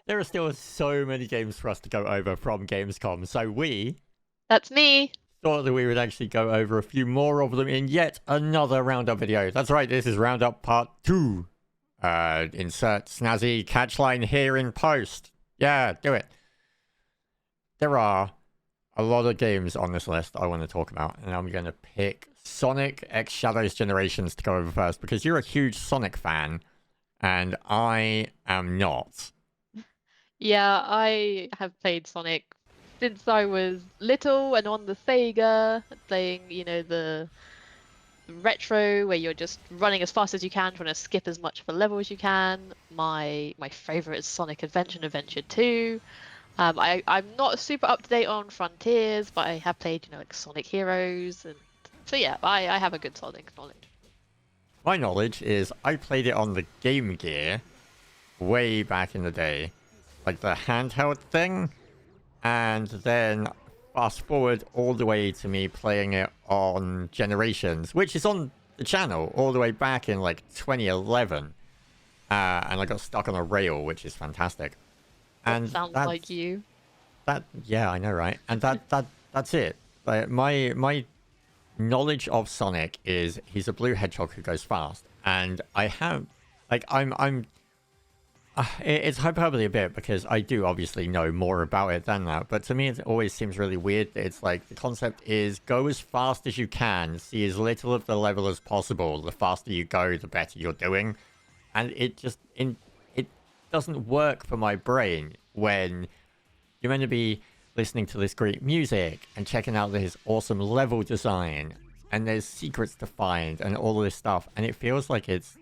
there are still so many games for us to go over from Gamescom, so we That's me. thought that we would actually go over a few more of them in yet another Roundup video. That's right, this is Roundup Part 2. Insert snazzy catchline here in post. Yeah, do it. There are a lot of games on this list I want to talk about, and I'm going to pick Sonic X Shadows Generations to go over first, because you're a huge Sonic fan, and I am not. Yeah, I have played Sonic since I was little and on the Sega, playing, the retro where you're just running as fast as you can, trying to skip as much of a level as you can. My favorite is Sonic Adventure and Adventure 2. I'm not super up to date on Frontiers, but I have played, like Sonic Heroes, and so yeah, I have a good Sonic knowledge. My knowledge is I played it on the Game Gear way back in the day, like the handheld thing, and then fast forward all the way to me playing it on Generations, which is on the channel all the way back in like 2011, and I got stuck on a rail, which is fantastic. That And sounds like you. yeah, I know, right? And that's it. Like my knowledge of Sonic is he's a blue hedgehog who goes fast, and I have like I'm it's hyperbole a bit because I do obviously know more about it than that, but to me it always seems really weird that it's like the concept is go as fast as you can, see as little of the level as possible. The faster you go, the better you're doing, and it doesn't work for my brain when you're meant to be listening to this great music and checking out this awesome level design, and there's secrets to find and all of this stuff, and it feels like it's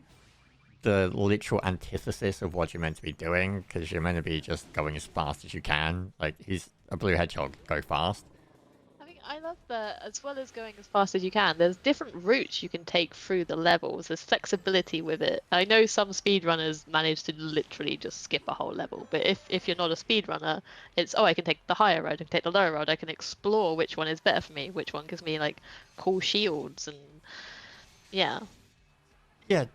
the literal antithesis of what you're meant to be doing, because you're meant to be just going as fast as you can. Like, he's a blue hedgehog, go fast. I mean, I love that as well as going as fast as you can, there's different routes you can take through the levels. There's flexibility with it. I know some speedrunners manage to literally just skip a whole level, but if you're not a speedrunner, it's, oh, I can take the higher road, I can take the lower road, I can explore which one is better for me, which one gives me like cool shields and yeah. Yeah,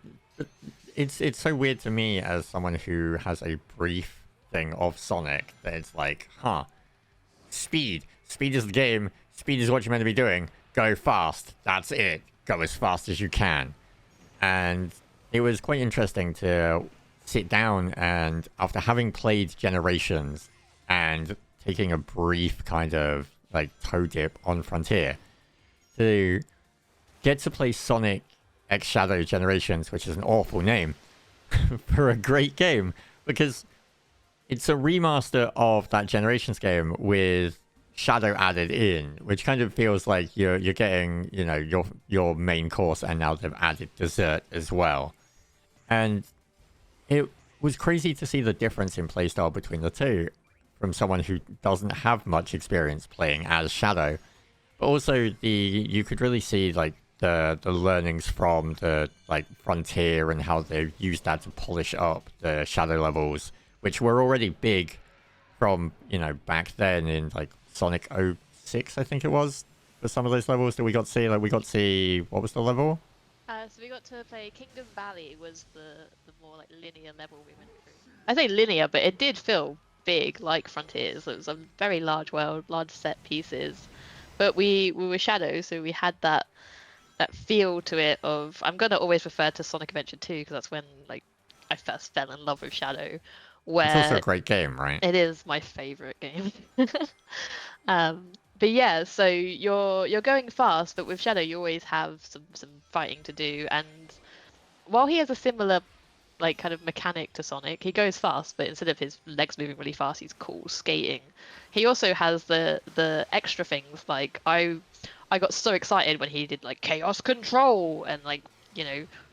it's so weird to me as someone who has a brief thing of Sonic that it's like, huh, speed. Speed is the game. Speed is what you're meant to be doing. Go fast. That's it. Go as fast as you can. And it was quite interesting to sit down and, after having played Generations and taking a brief kind of like toe dip on Frontier, to get to play Sonic X Shadow Generations, which is an awful name, for a great game, because it's a remaster of that Generations game with Shadow added in, which kind of feels like you're getting, your main course, and now they've added dessert as well. And it was crazy to see the difference in playstyle between the two from someone who doesn't have much experience playing as Shadow. But also you could really see like the learnings from the like Frontier and how they used that to polish up the Shadow levels, which were already big from, back then in like Sonic '06, I think it was, for some of those levels that we got to see. Like, we got to see, what was the level? So we got to play Kingdom Valley was the more like linear level we went through. I say linear, but it did feel big like Frontiers. It was a very large world, large set pieces. But we were Shadow, so we had that feel to it of, I'm gonna always refer to Sonic Adventure 2 because that's when like I first fell in love with Shadow, It's also a where great game, right? it is my favorite game. But yeah, so you're going fast, but with Shadow you always have some fighting to do. And while he has a similar like kind of mechanic to Sonic, he goes fast, but instead of his legs moving really fast, he's cool skating. He also has the extra things like I got so excited when he did like chaos control and like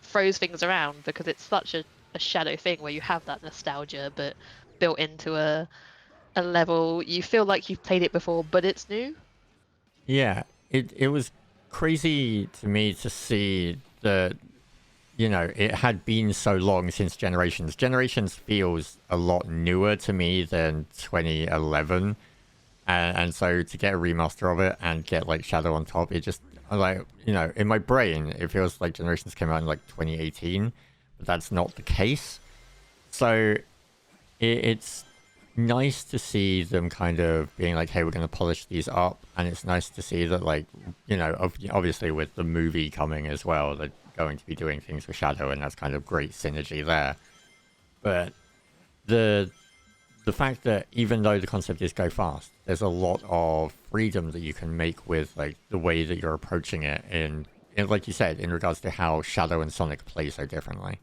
throws things around, because it's such a Shadow thing where you have that nostalgia but built into a level. You feel like you've played it before, but it's new. Yeah, it was crazy to me to see that, it had been so long since Generations. Generations feels a lot newer to me than 2011. And so to get a remaster of it and get like Shadow on top, it just, like, in my brain, it feels like Generations came out in like 2018, but that's not the case. So it's nice to see them kind of being like, hey, we're going to polish these up. And it's nice to see that, like, obviously with the movie coming as well, they're going to be doing things with Shadow, and that's kind of great synergy there. But the fact that even though the concept is go fast, there's a lot of freedom that you can make with like the way that you're approaching it in like you said, in regards to how Shadow and Sonic play so differently.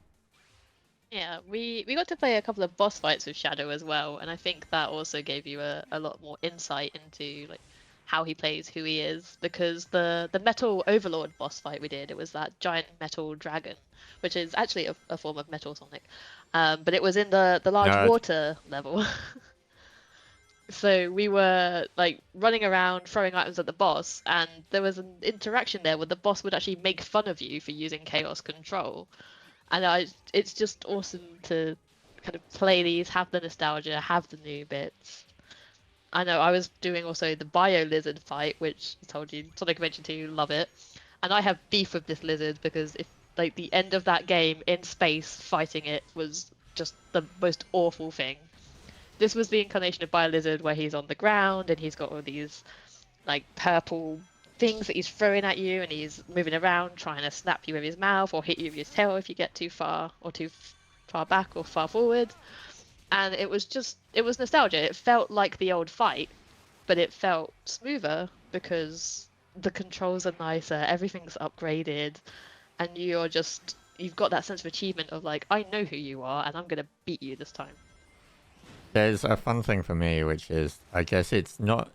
Yeah, we got to play a couple of boss fights with Shadow as well, and I think that also gave you a lot more insight into like how he plays, who he is, because the Metal Overlord boss fight we did, it was that giant metal dragon, which is actually a form of Metal Sonic, but it was in the large Nerd. water level. So we were like running around throwing items at the boss, and there was an interaction there where the boss would actually make fun of you for using chaos control. And it's just awesome to kind of play these, have the nostalgia, have the new bits. I know I was doing also the Bio Lizard fight, which I told you Sonic Adventure 2, love it. And I have beef with this lizard because if like the end of that game in space fighting it was just the most awful thing. This was the incarnation of Bio Lizard where he's on the ground and he's got all these like purple things that he's throwing at you, and he's moving around trying to snap you with his mouth or hit you with his tail if you get too far or too far back or far forward. And it was nostalgia. It felt like the old fight, but it felt smoother because the controls are nicer, everything's upgraded, and you've got that sense of achievement of like, I know who you are and I'm gonna beat you this time. There's a fun thing for me, which is, I guess it's not.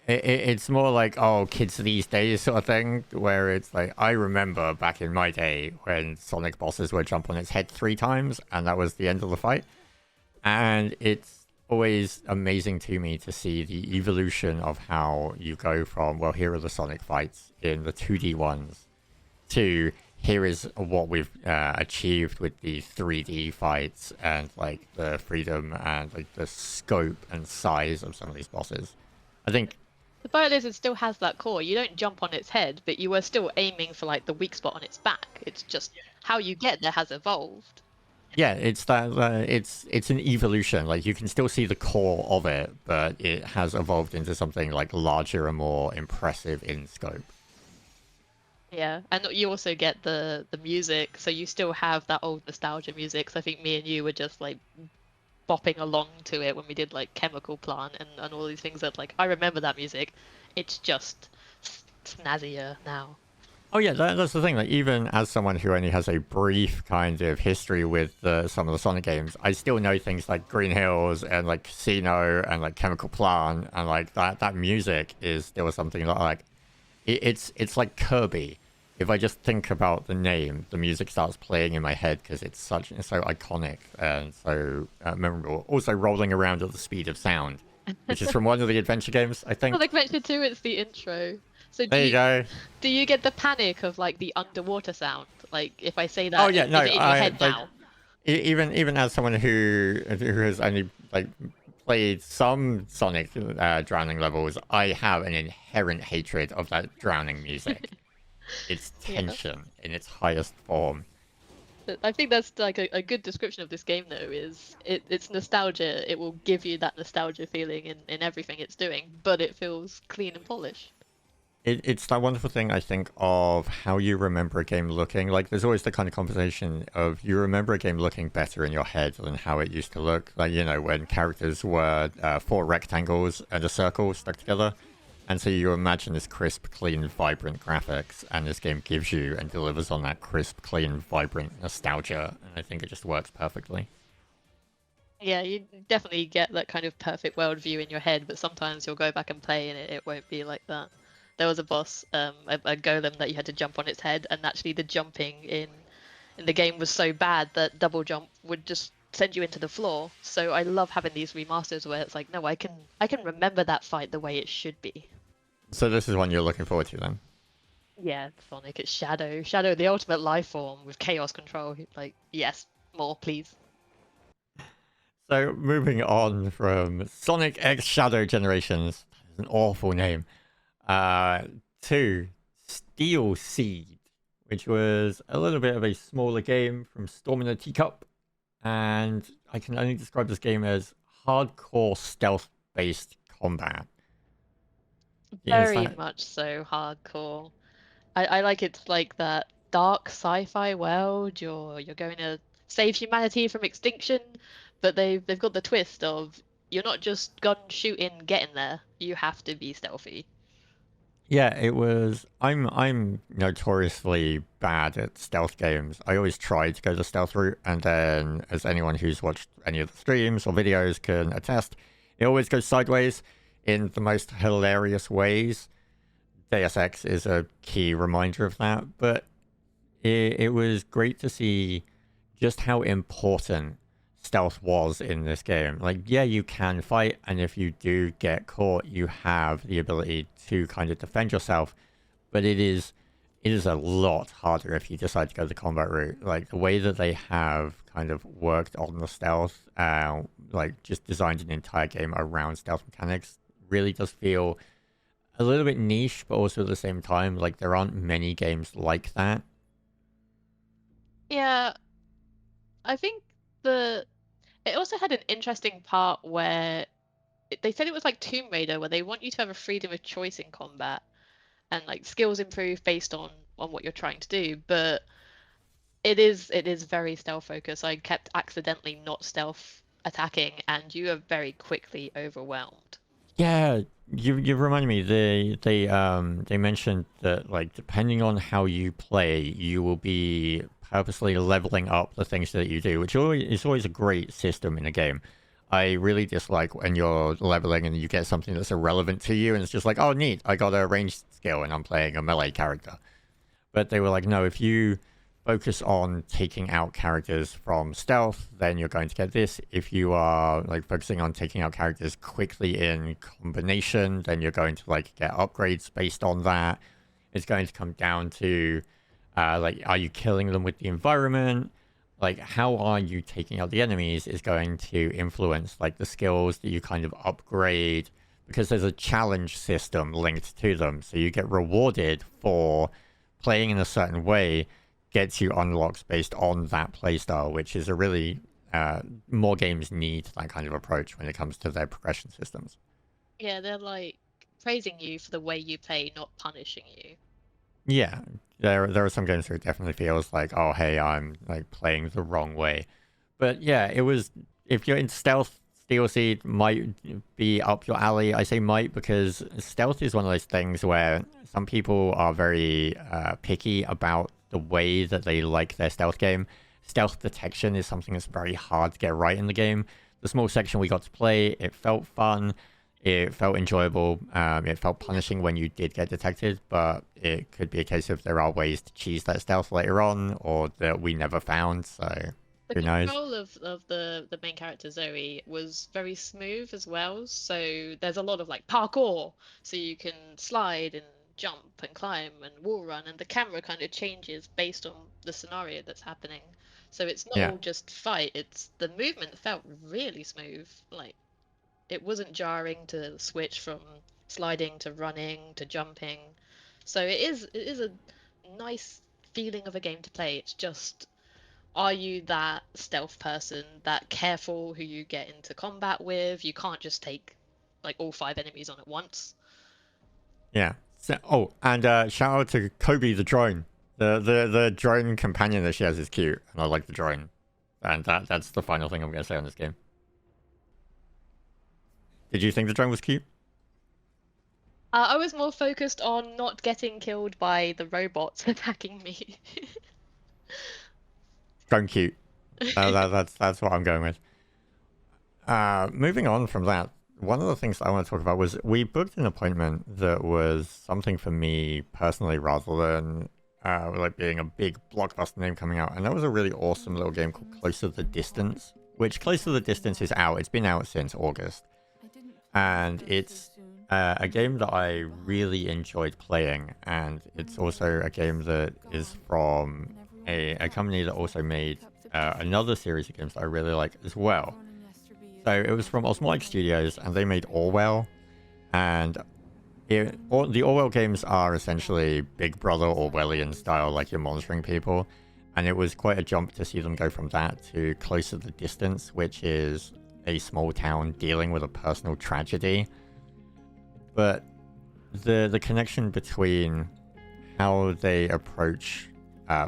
It's more like, oh, kids these days sort of thing, where it's like, I remember back in my day when Sonic bosses would jump on its head 3 times, and that was the end of the fight. And it's always amazing to me to see the evolution of how you go from, well, here are the Sonic fights in the 2D ones, to here is what we've achieved with the 3D fights, and like the freedom and like the scope and size of some of these bosses. I think, The Bio Lizard still has that core. You don't jump on its head, but you were still aiming for like the weak spot on its back. It's just how you get there has evolved. yeah, it's that it's an evolution. Like you can still see the core of it, but it has evolved into something like larger and more impressive in scope. Yeah, and you also get the music, so you still have that old nostalgia music. So I think me and you were just like bopping along to it when we did like Chemical Plant and all these things that like I remember that music. It's just snazzier now. Oh yeah, that's the thing. Like even as someone who only has a brief kind of history with some of the Sonic games, I still know things like Green Hills and like Casino and like Chemical Plant, and like that music is still something that like it's like Kirby. If I just think about the name, the music starts playing in my head because it's so iconic and so memorable. Also, rolling around at the speed of sound, which is from one of the adventure games, I think. Well, like Adventure 2, it's the intro. So There you go. do you get the panic of like the underwater sound? Like if I say that, Oh yeah, no, is it in your head like, now? even as someone who has only like played some Sonic drowning levels, I have an inherent hatred of that drowning music. It's Yeah. tension in its highest form. I think that's like a good description of this game though, is it's nostalgia. It will give you that nostalgia feeling in everything it's doing, but it feels clean and polished. It's that wonderful thing, I think, of how you remember a game looking. Like, there's always the kind of conversation of you remember a game looking better in your head than how it used to look. Like, when characters were 4 rectangles and a circle stuck together. And so you imagine this crisp, clean, vibrant graphics, and this game gives you and delivers on that crisp, clean, vibrant nostalgia. And I think it just works perfectly. Yeah, you definitely get that kind of perfect world view in your head, but sometimes you'll go back and play and it won't be like that. There was a boss, a golem that you had to jump on its head, and actually the jumping in the game was so bad that double jump would just send you into the floor. So I love having these remasters where it's like, no, I can remember that fight the way it should be. So this is one you're looking forward to then? Yeah, Sonic, it's Shadow. Shadow, the ultimate life form with chaos control. Like, yes, more, please. So moving on from Sonic X Shadow Generations, an awful name, to Steel Seed, which was a little bit of a smaller game from Storm in a Teacup, and I can only describe this game as hardcore stealth-based combat. Is Very that? much so hardcore. I like it's like that dark sci-fi world. You're going to save humanity from extinction, but they've got the twist of you're not just gun shooting getting there. You have to be stealthy. Yeah, it was. I'm notoriously bad at stealth games. I always try to go the stealth route, and then, as anyone who's watched any of the streams or videos can attest, it always goes sideways in the most hilarious ways. Deus Ex is a key reminder of that, but it was great to see just how important stealth was in this game. Like, yeah, you can fight, and if you do get caught, you have the ability to kind of defend yourself, but it is a lot harder if you decide to go the combat route. Like, the way that they have kind of worked on the stealth, like just designed an entire game around stealth mechanics, really does feel a little bit niche, but also at the same time, like, there aren't many games like that. Yeah, I think it also had an interesting part where they said it was like Tomb Raider, where they want you to have a freedom of choice in combat and like skills improve based on what you're trying to do. But it is very stealth focused. I kept accidentally not stealth attacking, and you are very quickly overwhelmed. Yeah, you reminded me. They mentioned that, like, depending on how you play, you will be purposely leveling up the things that you do, which is always a great system in a game. I really dislike when you're leveling and you get something that's irrelevant to you, and it's just like, oh, neat, I got a ranged skill and I'm playing a melee character. But they were like, no, if you focus on taking out characters from stealth, then you're going to get this. If you are like focusing on taking out characters quickly in combination, then you're going to like get upgrades based on that. It's going to come down to like, are you killing them with the environment? Like, how are you taking out the enemies is going to influence like the skills that you kind of upgrade, because there's a challenge system linked to them. So you get rewarded for playing in a certain way, gets you unlocks based on that playstyle, which is a really more games need that kind of approach when it comes to their progression systems. Yeah, they're like praising you for the way you play, not punishing you. Yeah, there are some games where it definitely feels like, oh, hey, I'm like playing the wrong way. But yeah, it was, if you're in stealth, Steel Seed might be up your alley. I say might because stealth is one of those things where some people are very picky about the way that they like their stealth game. Stealth detection is something that's very hard to get right in the game. The small section we got to play, it felt fun. It felt enjoyable. It felt punishing when you did get detected, but it could be a case of there are ways to cheese that stealth later on, or that we never found, so The who knows? control of the main character Zoe was very smooth as well. So there's a lot of like parkour, so you can slide and jump and climb and wall run, and the camera kind of changes based on the scenario that's happening. So it's not Yeah. all just fight. It's the movement felt really smooth. Like it wasn't jarring to switch from sliding to running to jumping. So it is a nice feeling of a game to play. It's just, are you that stealth person, that careful who you get into combat with? You can't just take like all five enemies on at once. Yeah. So, oh, and shout out to Kobe the drone. The drone companion that she has is cute, and I like the drone. And that's the final thing I'm going to say on this game. Did you think the drone was cute? I was more focused on not getting killed by the robots attacking me. Drone cute. That's what I'm going with. Moving on from that, one of the things I want to talk about was we booked an appointment that was something for me personally rather than like being a big blockbuster name coming out. And that was a really awesome little game called Close to the Distance, which Close to the Distance is out. It's been out since August. And it's a game that I really enjoyed playing. And it's also a game that is from a company that also made another series of games that I really like as well. So it was from Osmotic Studios, and they made Orwell. And the Orwell games are essentially Big Brother Orwellian style, like you're monitoring people. And it was quite a jump to see them go from that to Close to the Distance, which is a small town dealing with a personal tragedy. But the connection between how they approach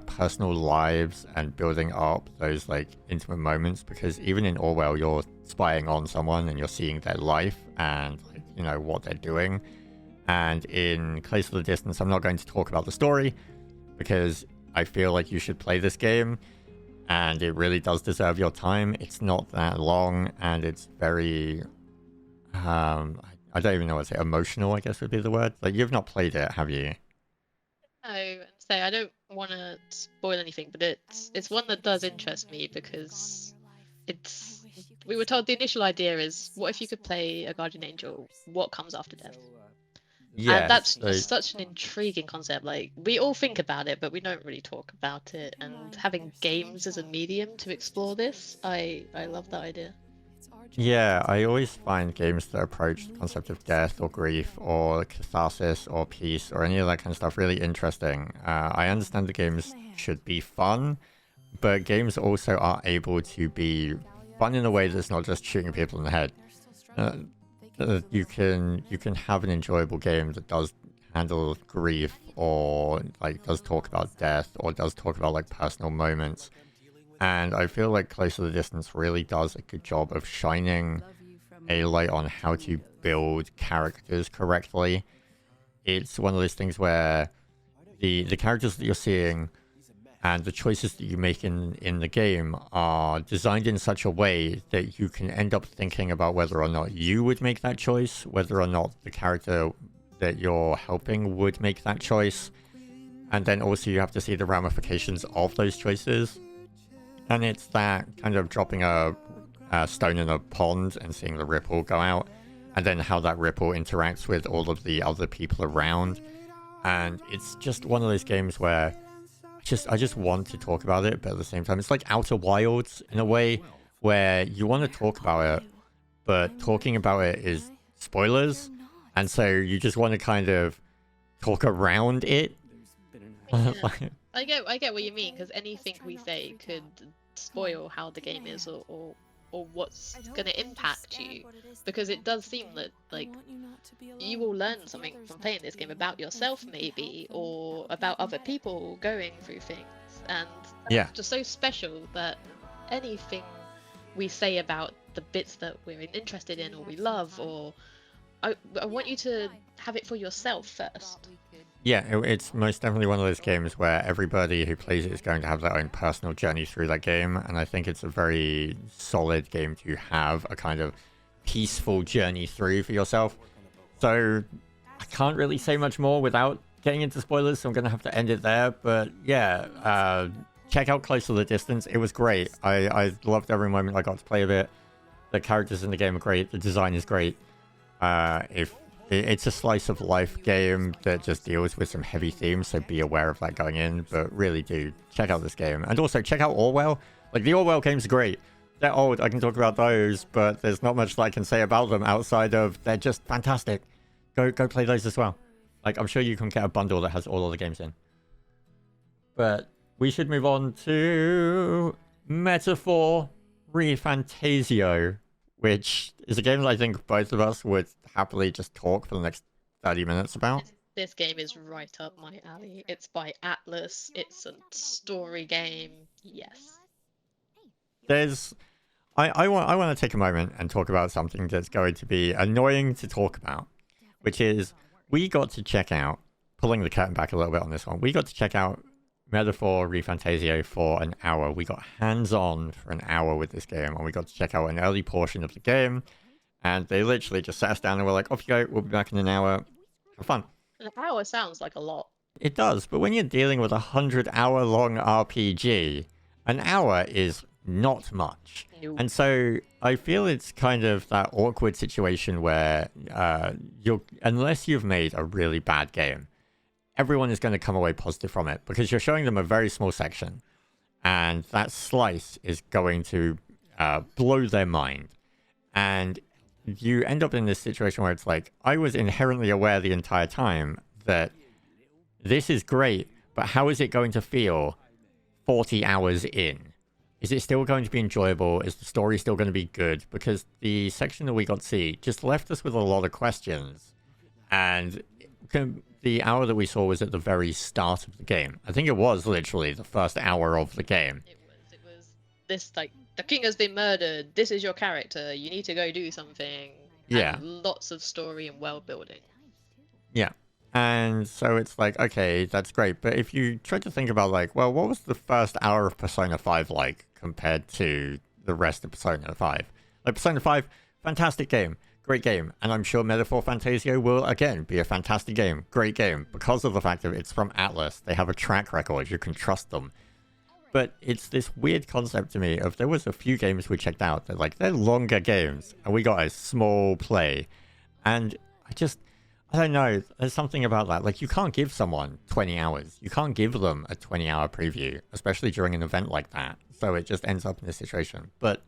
personal lives and building up those like intimate moments, because even in Orwell you're spying on someone and you're seeing their life and like, you know, what they're doing. And in Close to the Distance, I'm not going to talk about the story because I feel like you should play this game and it really does deserve your time. It's not that long and it's very I don't even know what to say, emotional I guess would be the word. Like, you've not played it, have you? No, and so I don't want to spoil anything, but it's one that does interest me because it's. We were told the initial idea is, what if you could play a guardian angel? What comes after death? Yeah, And that's just such an intriguing concept. Like, we all think about it, but we don't really talk about it. And having games as a medium to explore this, I love that idea. yeah, I always find games that approach the concept of death or grief or catharsis or peace or any of that kind of stuff really interesting. I understand the games should be fun, but games also are able to be fun in a way that's not just shooting people in the head. You can have an enjoyable game that does handle grief or like does talk about death or does talk about like personal moments. And I feel like Close to the Distance really does a good job of shining a light on how to build characters correctly. It's one of those things where the characters that you're seeing and the choices that you make in the game are designed in such a way that you can end up thinking about whether or not you would make that choice, whether or not the character that you're helping would make that choice. And then also you have to see the ramifications of those choices. And it's that kind of dropping a stone in a pond and seeing the ripple go out, and then how that ripple interacts with all of the other people around. And it's just one of those games where I just want to talk about it, but at the same time, it's like Outer Wilds in a way where you want to talk about it, but talking about it is spoilers, and so you just want to kind of talk around it. Yeah. I get what you mean, because anything we say could spoil how the game is or what's going to impact you, because it does seem that like you will learn something from playing this game about yourself maybe, or about other people going through things, and Yeah, just so special that anything we say about the bits that we're interested in or we love, or I want you to have it for yourself first. yeah, it's most definitely one of those games where everybody who plays it is going to have their own personal journey through that game, and I think it's a very solid game to have a kind of peaceful journey through for yourself. So I can't really say much more without getting into spoilers, so I'm going to have to end it there. But yeah, check out Close to the Distance. It was great. I loved every moment I got to play of it. The characters in the game are great. The design is great. If it's a slice of life game that just deals with some heavy themes, so be aware of that going in. But really do check out this game, and also check out Orwell. Like, the Orwell games are great. They're old, I can talk about those, but there's not much that I can say about them outside of they're just fantastic. Go play those as well. Like, I'm sure you can get a bundle that has all of the games in. But we should move on to Metaphor ReFantazio, which is a game that I think both of us would happily just talk for the next 30 minutes about. This game is right up my alley. It's by Atlas. It's a story game. Yes. I want to take a moment and talk about something that's going to be annoying to talk about, which is we got to check out, pulling the curtain back a little bit on this one, we got to check out Metaphor ReFantazio for an hour. We got hands-on for an hour with this game, and we got to check out an early portion of the game, and they literally just sat us down and were like, off you go, we'll be back in an hour. Have fun. An hour sounds like a lot. It does, but when you're dealing with a 100-hour-long RPG, an hour is not much. Nope. And so I feel it's kind of that awkward situation where unless you've made a really bad game, everyone is going to come away positive from it because you're showing them a very small section, and that slice is going to blow their mind. And you end up in this situation where it's like, I was inherently aware the entire time that this is great, but how is it going to feel 40 hours in? is it still going to be enjoyable? Is the story still going to be good? Because the section that we got to see just left us with a lot of questions. And the hour that we saw was at the very start of the game. I think it was literally the first hour of the game. It was this, like, the king has been murdered. This is your character. You need to go do something. Yeah. And lots of story and world building. Yeah. And so it's like, okay, that's great. But if you try to think about, like, well, what was the first hour of Persona 5 like compared to the rest of Persona 5? Like, Persona 5, fantastic game. Great game. And I'm sure Metaphor Fantasio will, again, be a fantastic game. Great game. Because of the fact that it's from Atlas. They have a track record. You can trust them. But it's this weird concept to me of there was a few games we checked out that, like, they're longer games. And we got a small play. And I don't know. There's something about that. Like, you can't give someone 20 hours. You can't give them a 20-hour preview, especially during an event like that. So it just ends up in this situation. But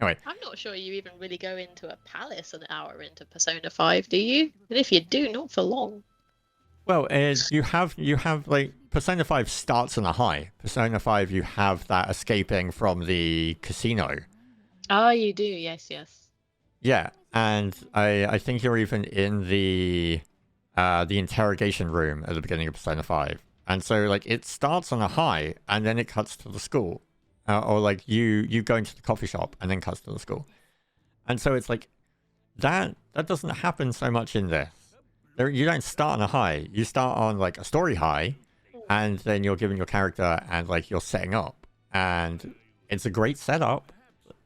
anyway. I'm not sure you even really go into a palace an hour into Persona 5, do you? And if you do, not for long. Well, you have like Persona 5 starts on a high. Persona 5, you have that escaping from the casino. Oh, you do. Yes, yes. Yeah, and I think you're even in the interrogation room at the beginning of Persona 5. And so, like, it starts on a high, and then it cuts to the school. Or, like, you go into the coffee shop, and then cuts to the school. And so it's like, that doesn't happen so much in this. You don't start on a high. You start on, like, a story high, and then you're giving your character, and, like, you're setting up. And it's a great setup.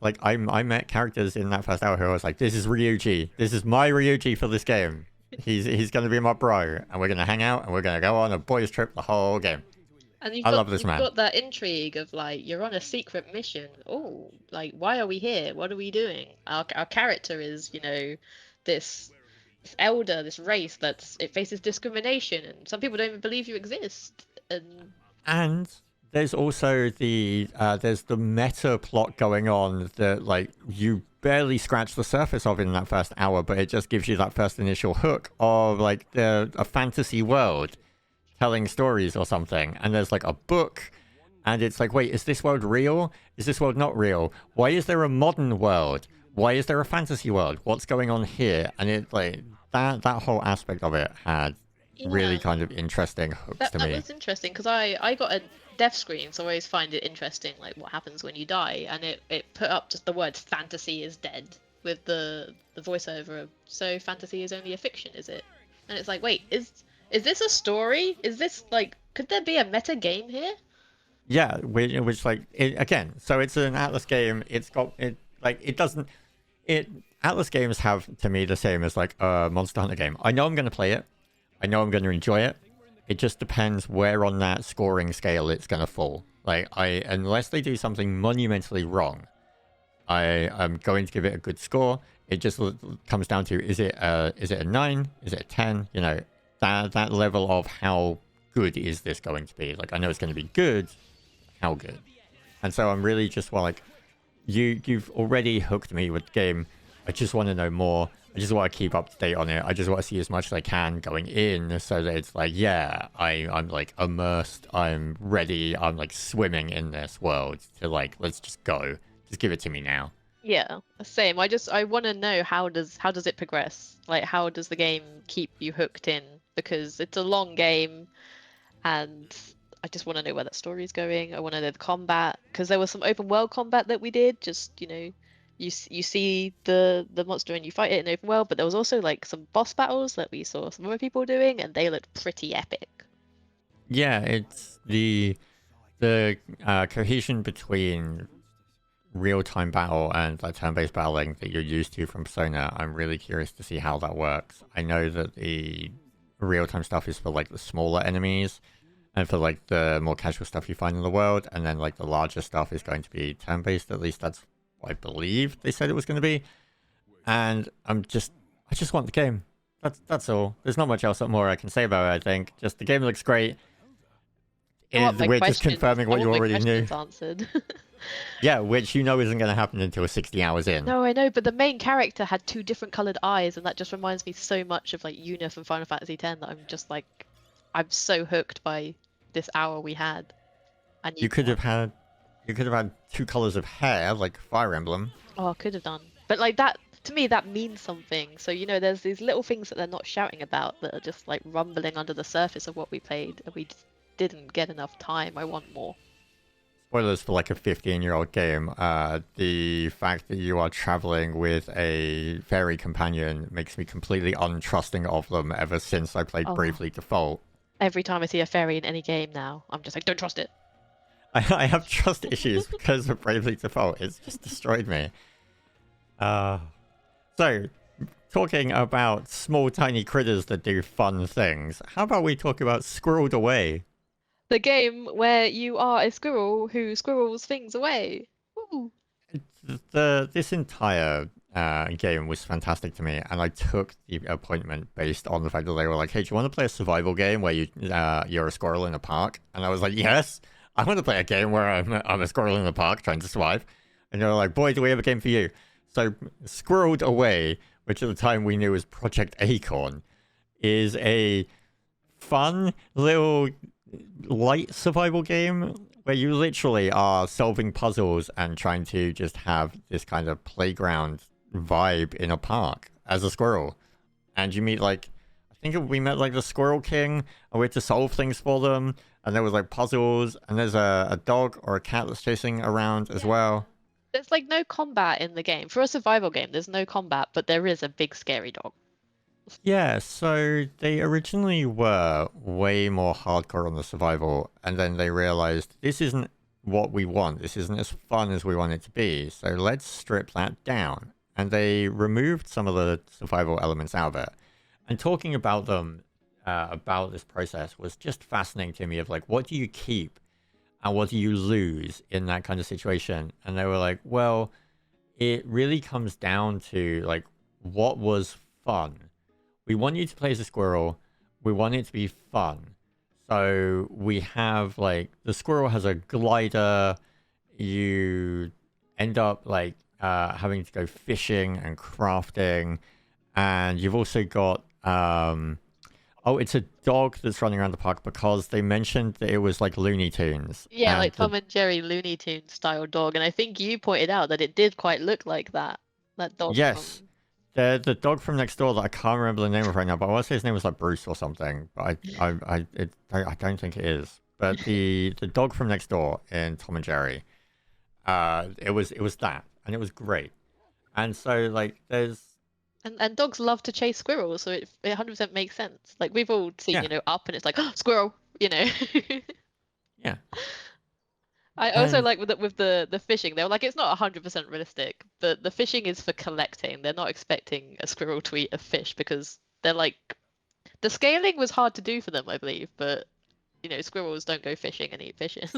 Like, I met characters in that first hour who I was like, this is Ryuji. This is my Ryuji for this game. He's going to be my bro, and we're going to hang out, and we're going to go on a boys' trip the whole game. And I love this man. You've got that intrigue of, like, you're on a secret mission. Oh, like, why are we here? What are we doing? Our character is, you know, this elder, this race it faces discrimination, and some people don't even believe you exist. And there's also the meta plot going on that, like, you barely scratch the surface of in that first hour, but it just gives you that first initial hook of, like, a fantasy world telling stories or something. And there's, like, a book, and it's like, wait, is this world real? Is this world not real? Why is there a modern world? Why is there a fantasy world? What's going on here? And it, like, that whole aspect of it had really kind of interesting hooks to me. That was interesting, because I got a death screen, so I always find it interesting, like, what happens when you die, and it put up just the words "fantasy is dead" with the voiceover of, so fantasy is only a fiction, is it? And it's like, wait, is this a story? Is this, like, could there be a meta game here? Yeah, which like, again, so it's an Atlas game. Atlas games have, to me, the same as, like, a Monster Hunter game. I know I'm going to play it. I know I'm going to enjoy it. It just depends where on that scoring scale it's going to fall. Like, unless they do something monumentally wrong, I am going to give it a good score. It just comes down to, is it a 9? Is it a 10? You know, that level of how good is this going to be? Like, I know it's going to be good. How good? And so I'm really just, well, like, you've already hooked me with the game. I just want to know more. I just want to keep up to date on it. I just want to see as much as I can going in, so that it's like, yeah, I'm like immersed. I'm ready. I'm like swimming in this world to, like, let's just go. Just give it to me now. Yeah, same. I want to know how does it progress? Like, how does the game keep you hooked in? Because it's a long game, and I just want to know where that story's going. I want to know the combat, because there was some open world combat that we did. Just, you know, you see the monster and you fight it in open world, but there was also, like, some boss battles that we saw some other people doing, and they looked pretty epic. Yeah, it's the cohesion between real-time battle and, like, turn-based battling that you're used to from Persona. I'm really curious to see how that works. I know that the real-time stuff is for, like, the smaller enemies, and for, like, the more casual stuff you find in the world, and then, like, the larger stuff is going to be turn-based. At least that's what I believe they said it was going to be. And I just want the game. That's all. There's not much else more I can say about it, I think. Just, the game looks great. We're just confirming what you already knew. Answered. Yeah, which you know isn't going to happen until 60 hours in. No, I know, but the main character had 2 different coloured eyes, and that just reminds me so much of, like, Yuna from Final Fantasy X, that I'm just like, I'm so hooked by this hour we had. And you could have had You could have had two colors of hair, like Fire Emblem. Oh, I could have done. But like that to me that means something. So, there's these little things that they're not shouting about that are just like rumbling under the surface of what we played and we just didn't get enough time. I want more. Spoilers for like a 15-year-old game. The fact that you are traveling with a fairy companion makes me completely untrusting of them ever since I played Oh, Bravely Default. every time I see a fairy in any game now, I'm just like, don't trust it. I have trust issues because of Bravely Default. It's just destroyed me. So, talking about small tiny critters that do fun things, how about we talk about Squirreled Away? The game where you are a squirrel who squirrels things away. Woo. This entire game was fantastic to me, and I took the appointment based on the fact that they were like, "Hey, do you want to play a survival game where you're a squirrel in a park?" And I was like, "Yes, I want to play a game where I'm a squirrel in a park trying to survive." And they were like, "Boy, do we have a game for you!" So, Squirreled Away, which at the time we knew was Project Acorn, is a fun little light survival game where you literally are solving puzzles and trying to just have this kind of playground vibe in a park as a squirrel. And you meet like, I think we met like the Squirrel King, and we had to solve things for them. And there was like puzzles, and there's a dog or a cat that's chasing around as well. There's like no combat in the game. For a survival game, there's no combat, but there is a big scary dog. Yeah, so they originally were way more hardcore on the survival, and then they realized this isn't what we want. This isn't as fun as we want it to be. So let's strip that down. And they removed some of the survival elements out of it. And talking about them, about this process was just fascinating to me of like, what do you keep and what do you lose in that kind of situation? And they were like, well, it really comes down to like, what was fun? We want you to play as a squirrel. We want it to be fun. So we have like the squirrel has a glider. You end up like having to go fishing and crafting, and you've also got oh, it's a dog that's running around the park because they mentioned that it was like Looney Tunes. Yeah, And like Tom and Jerry Looney Tunes style dog. And I think you pointed out that it did quite look like that. That dog yes, from. the dog from next door that I can't remember the name of right now, but I want to say his name was like Bruce or something. But I don't think it is. But the dog from next door in Tom and Jerry, it was that, and it was great. And so like there's And dogs love to chase squirrels, so it 100% makes sense. Like we've all seen, yeah Up and it's like, oh, squirrel, yeah I also and like with the fishing, they were like, it's not 100% realistic, but the fishing is for collecting. They're not expecting a squirrel to eat a fish because they're like, the scaling was hard to do for them, I believe, but squirrels don't go fishing and eat fishes.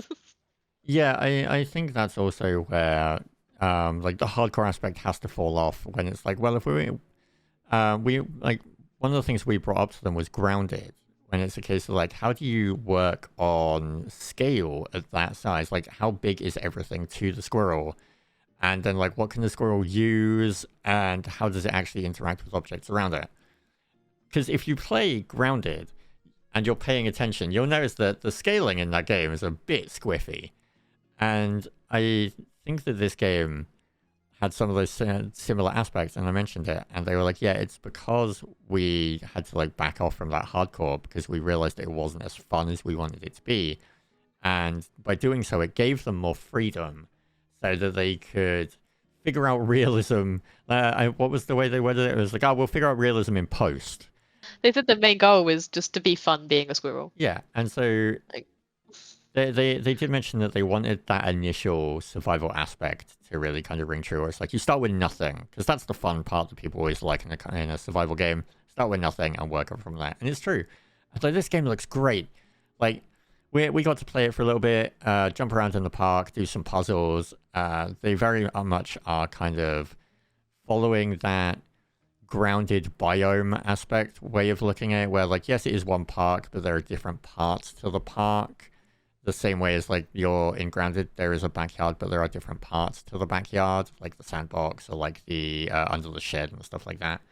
yeah I think that's also where like the hardcore aspect has to fall off when it's like, well, if we like one of the things we brought up to them was grounded, when it's a case of like, how do you work on scale at that size? Like, how big is everything to the squirrel? And then like, what can the squirrel use, and how does it actually interact with objects around it? Because if you play grounded and you're paying attention, you'll notice that the scaling in that game is a bit squiffy. And I think that this game had some of those similar aspects, and I mentioned it, and they were like, yeah, it's because we had to like back off from that hardcore because we realized it wasn't as fun as we wanted it to be. And by doing so, it gave them more freedom so that they could figure out realism. What was the way they worded it? It was like, oh, we'll figure out realism in post. They said the main goal was just to be fun being a squirrel. Yeah, and so Like, they did mention that they wanted that initial survival aspect to really kind of ring true. Where it's like you start with nothing, because that's the fun part that people always like in a survival game. Start with nothing and work up from there, and it's true. Like this game looks great. Like we got to play it for a little bit, jump around in the park, do some puzzles. They very much are kind of following that grounded biome aspect way of looking at it, where like yes, it is one park, but there are different parts to the park. The same way as like you're in grounded, there is a backyard, but there are different parts to the backyard, like the sandbox or like the under the shed and stuff like that.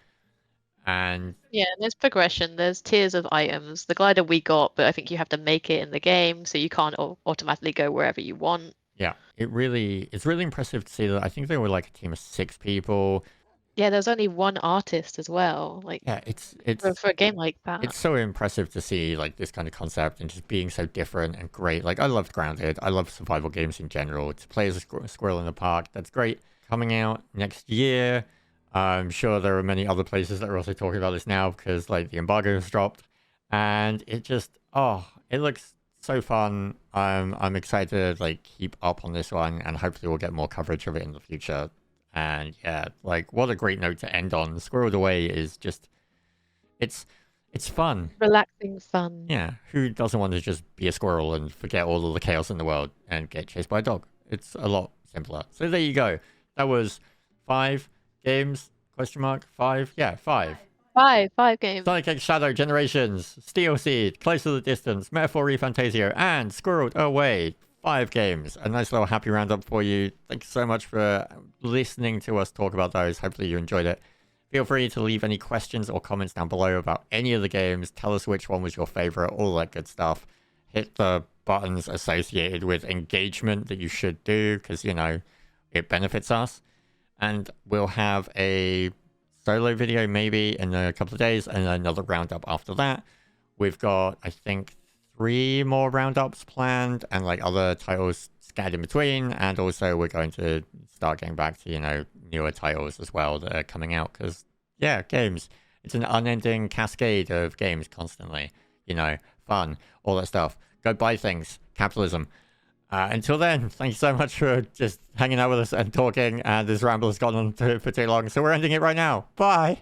And yeah, there's progression. There's tiers of items. The glider we got, but I think you have to make it in the game, so you can't automatically go wherever you want. Yeah, it's really impressive to see that. I think they were like a team of 6 people. Yeah, there's only one artist as well. Like Yeah, for a game like that. it's so impressive to see like this kind of concept and just being so different and great. Like I loved Grounded. I love survival games in general. To play as a squirrel in the park, that's great. Coming out next year. I'm sure there are many other places that are also talking about this now because like the embargo has dropped, and it just it looks so fun. I'm excited to like keep up on this one, and hopefully we'll get more coverage of it in the future. And yeah, like what a great note to end on. Squirreled Away is just it's it's fun. Relaxing fun. Yeah, who doesn't want to just be a squirrel and forget all of the chaos in the world and get chased by a dog? It's a lot simpler. So there you go. That was 5 games? Question mark? 5? Yeah, 5. Five games. Sonic X Shadow Generations, Steel Seed, Close to the Distance, Metaphor ReFantazio, and Squirreled Away. 5 games. A nice little happy roundup for you. Thank you so much for listening to us talk about those. Hopefully you enjoyed it. Feel free to leave any questions or comments down below about any of the games. Tell us which one was your favorite, all that good stuff. Hit the buttons associated with engagement that you should do because, you know, it benefits us. And we'll have a solo video maybe in a couple of days and another roundup after that. We've got, I think, 3 more roundups planned and like other titles scattered in between. And also we're going to start getting back to, you know, newer titles as well that are coming out because, yeah, games. It's an unending cascade of games constantly. You know, fun, all that stuff. Go buy things. Capitalism. Until then, thank you so much for just hanging out with us and talking. And this ramble has gone on for too long, so we're ending it right now. Bye!